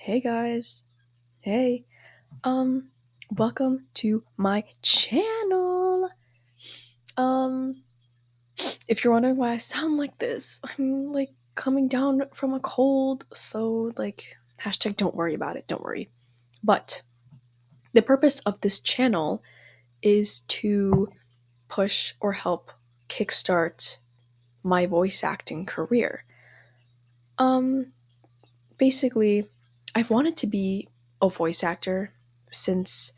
Hey guys. Hey. Um Welcome to my channel. Um if you're wondering why I sound like this, I'm like coming down from a cold, so like hashtag don't worry about it, don't worry. But the purpose of this channel is to push or help kickstart my voice acting career. Um Basically, I've wanted to be a voice actor since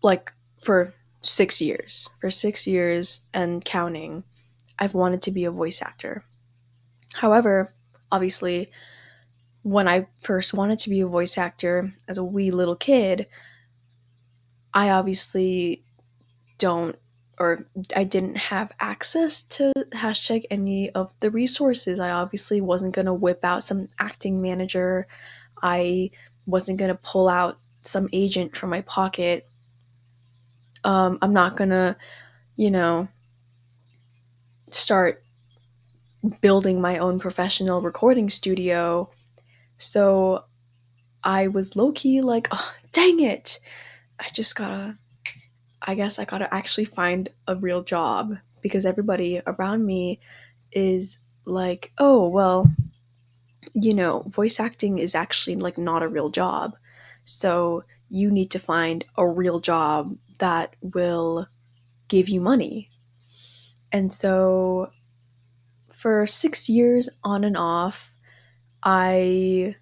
like for 6 years. For 6 years and counting, I've wanted to be a voice actor. However, obviously, when I first wanted to be a voice actor as a wee little kid, I obviously don't or I didn't have access to hashtag any of the resources. I obviously wasn't going to whip out some acting manager. I wasn't going to pull out some agent from my pocket. I'm not going to, you know, start building my own professional recording studio. So I was low key like, oh, dang it. I guess I gotta actually find a real job because everybody around me is like, oh, well, voice acting is actually like not a real job. So you need to find a real job that will give you money. And so for 6 years on and off, I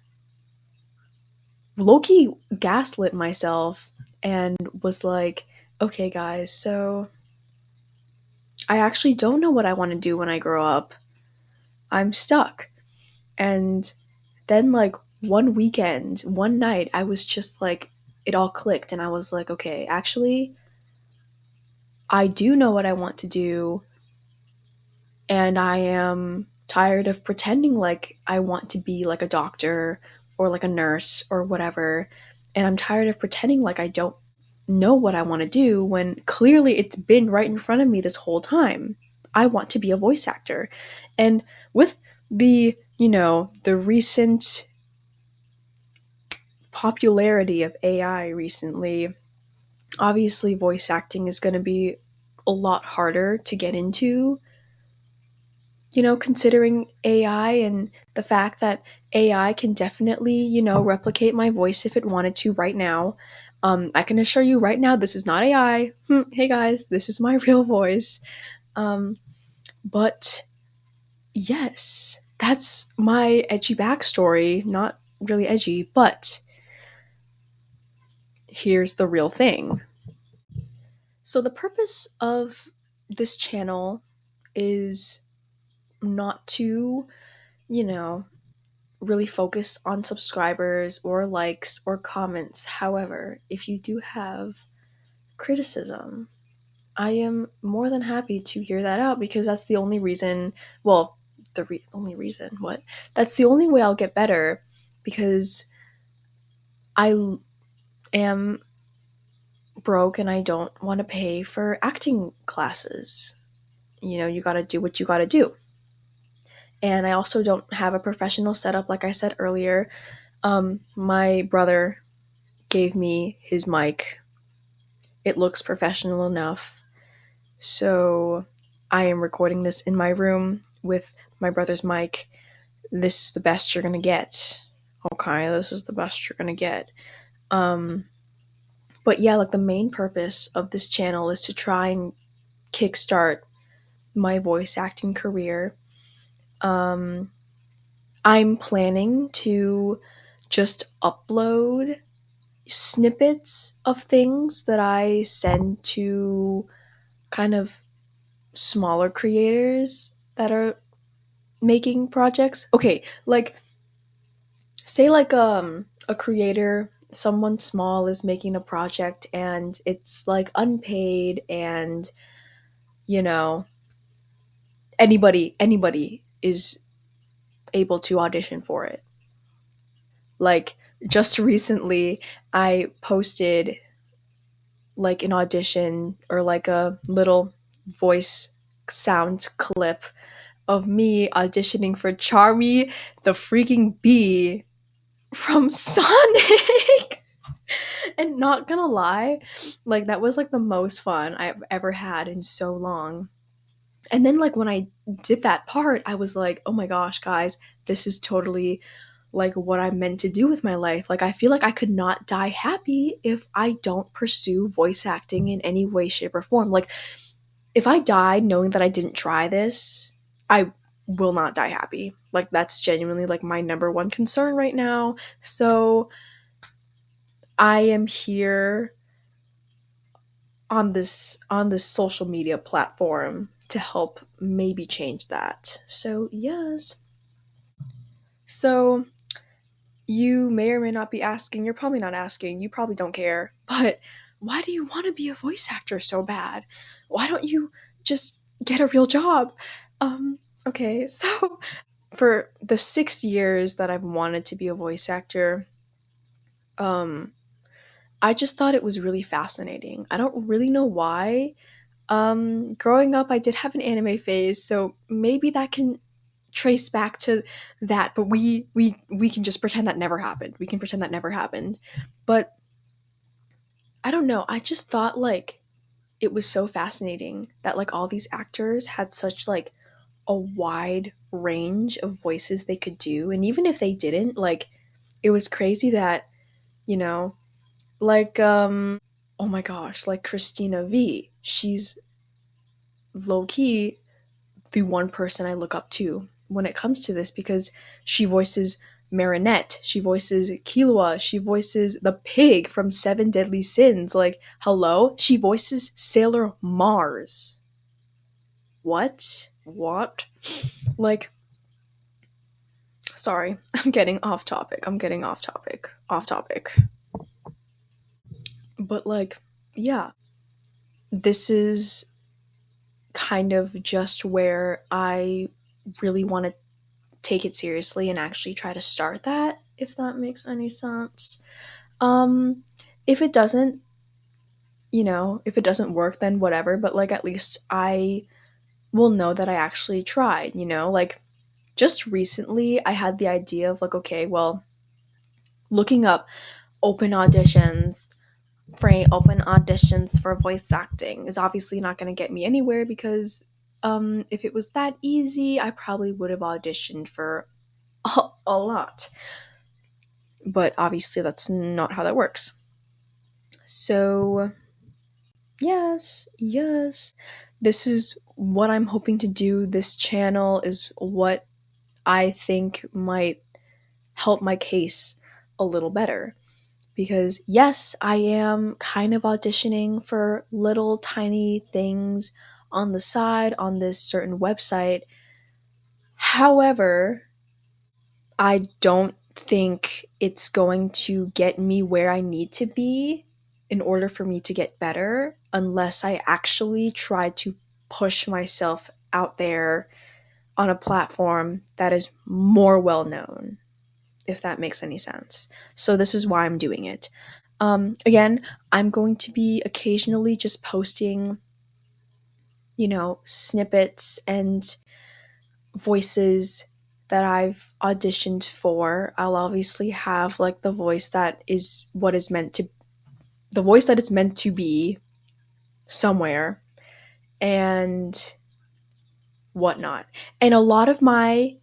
low-key gaslit myself and was like, okay, guys, so I actually don't know what I want to do when I grow up. I'm stuck. And then, like, one weekend, one night, I was just like, it all clicked, and I was like, okay, actually, I do know what I want to do, and I am tired of pretending like I want to be like a doctor or like a nurse or whatever. And I'm tired of pretending like I don't know what I want to do when clearly it's been right in front of me this whole time. I want to be a voice actor. And with the recent popularity of AI recently, obviously voice acting is going to be a lot harder to get into, considering AI and the fact that AI can definitely, replicate my voice if it wanted to right now. I can assure you right now, this is not AI. Hey guys, this is my real voice. Um, but yes, that's my edgy backstory. Not really edgy, but here's the real thing. So, the purpose of this channel is not to, you know, really focus on subscribers or likes or comments. However, if you do have criticism, I am more than happy to hear that out because that's the only reason, well, only reason, what? That's the only way I'll get better because am broke and I don't want to pay for acting classes. You got to do what you got to do. And I also don't have a professional setup, like I said earlier. My brother gave me his mic. It looks professional enough. So I am recording this in my room with my brother's mic. This is the best you're going to get. Okay, this is the best you're going to get. But yeah, like the main purpose of this channel is to try and kickstart my voice acting career. Um, I'm planning to just upload snippets of things that I send to kind of smaller creators that are making projects. Okay, like say like a creator, someone small is making a project and it's like unpaid and you know anybody is able to audition for it. Like just recently I posted like an audition or like a little voice sound clip of me auditioning for Charmy the freaking Bee. from Sonic. And not gonna lie, like that was like the most fun I've ever had in so long. And then like when I did that part, I was like, "Oh my gosh, guys, this is totally like what I'm meant to do with my life." Like I feel like I could not die happy if I don't pursue voice acting in any way shape or form. Like if I died knowing that I didn't try this, I will not die happy. Like that's genuinely like my number one concern right now. So I am here on this social media platform to help maybe change that. So, yes. So, you may or may not be asking, you're probably not asking, you probably don't care, but why do you want to be a voice actor so bad? Why don't you just get a real job? Okay, so for the 6 years that I've wanted to be a voice actor, um, I just thought it was really fascinating. I don't really know why. Growing up, I did have an anime phase, so maybe that can trace back to that. But we can just pretend that never happened. We can pretend that never happened. But I don't know. I just thought like it was so fascinating that like all these actors had such like a wide range of voices they could do, and even if they didn't, like it was crazy that you know, like oh my gosh, like Christina V. She's low key the one person I look up to when it comes to this because she voices Marinette, she voices Killua, she voices the pig from Seven Deadly Sins. Like, hello? She voices Sailor Mars. What? What? Like, sorry, I'm getting off topic. I'm getting off topic. Off topic. But, like, yeah, this is kind of just where I really want to take it seriously and actually try to start that, if that makes any sense. Um, if it doesn't, if it doesn't work, then whatever, but like at least I will know that I actually tried. Like just recently I had the idea of like, okay, well, looking up open auditions free open auditions for voice acting is obviously not going to get me anywhere because if it was that easy, I probably would have auditioned for a lot. But obviously that's not how that works. So, yes, yes. This is what I'm hoping to do. This channel is what I think might help my case a little better. Because, yes, I am kind of auditioning for little tiny things on the side on this certain website. However, I don't think it's going to get me where I need to be in order for me to get better unless I actually try to push myself out there on a platform that is more well known, if that makes any sense. So, this is why I'm doing it. Again, I'm going to be occasionally just posting, snippets and voices that I've auditioned for. I'll obviously have like the voice that it's meant to be somewhere and whatnot. And a lot of my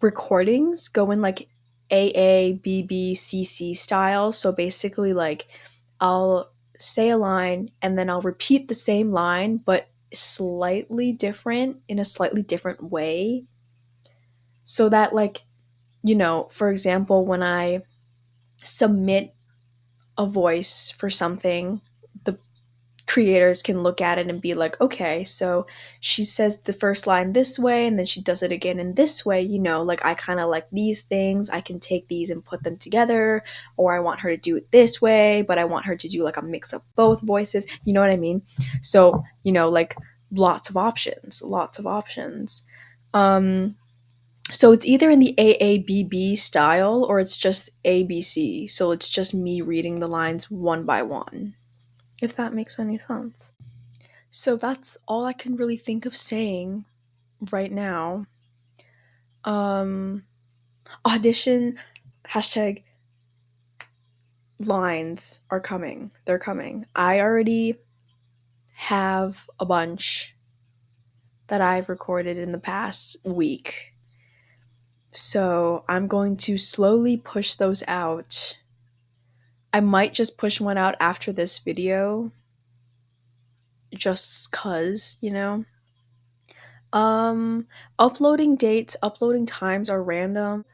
recordings go in like AABBCC style. So basically, like, I'll say a line and then I'll repeat the same line, but slightly different in a slightly different way. So that, like, for example, when I submit a voice for something, the creators can look at it and be like, okay, so she says the first line this way and then she does it again in this way, like I kind of like these things. I can take these and put them together, or I want her to do it this way, but I want her to do like a mix of both voices. You know what I mean? So, like lots of options, lots of options. Um, so it's either in the AABB style or it's just ABC. So it's just me reading the lines one by one, if that makes any sense. So that's all I can really think of saying right now. Um, audition. hashtag lines are coming. They're coming. I already have a bunch that I've recorded in the past week. So I'm going to slowly push those out. I might just push one out after this video, just cuz, you know. Uploading dates, uploading times are random.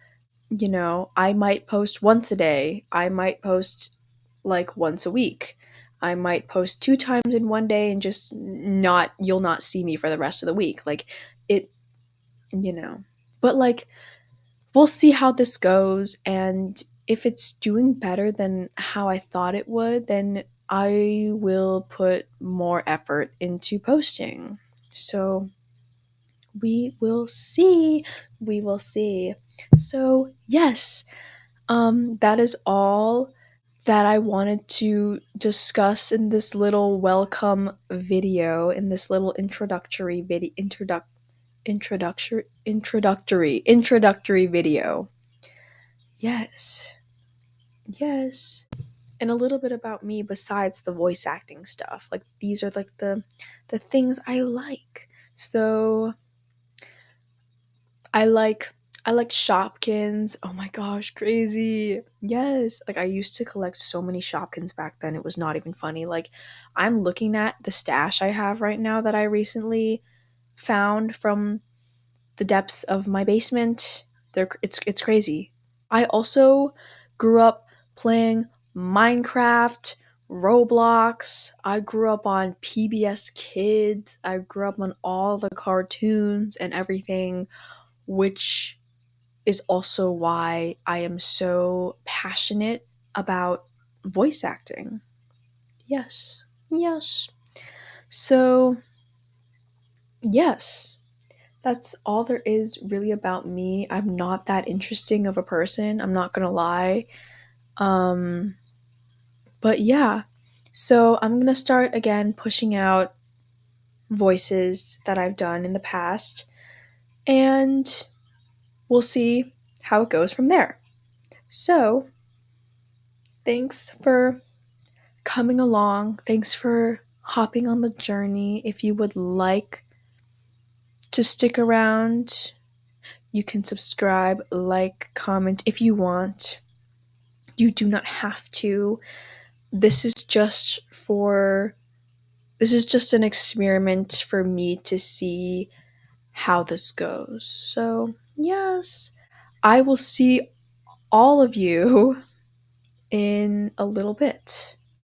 You know, I might post once a day. I might post like once a week. I might post two times in one day and just not, you'll not see me for the rest of the week. Like it, you know. But like we'll see how this goes, and if it's doing better than how I thought it would, then I will put more effort into posting. So we will see. We will see. So, yes, that is all that I wanted to discuss in this little welcome video, in this little introductory video, introductory video. Yes. Yes. And a little bit about me besides the voice acting stuff. Like these are like the things I like. So I like I like Shopkins. Oh my gosh, crazy. Yes. Like I used to collect so many Shopkins back then. It was not even funny. Like I'm looking at the stash I have right now that I recently found from the depths of my basement. It's crazy. I also grew up playing Minecraft, Roblox. I grew up on PBS Kids. I grew up on all the cartoons and everything, which is also why I am so passionate about voice acting. Yes. Yes. So, yes. That's all there is really about me. I'm not that interesting of a person, I'm not gonna lie. Um, but yeah. So I'm gonna start again pushing out voices that I've done in the past, and we'll see how it goes from there. So, thanks for coming along. Thanks for hopping on the journey. If you would like to stick around, you can subscribe, like, comment if you want. You do not have to. This is just for this is just an experiment for me to see how this goes. So, yes, I will see all of you in a little bit.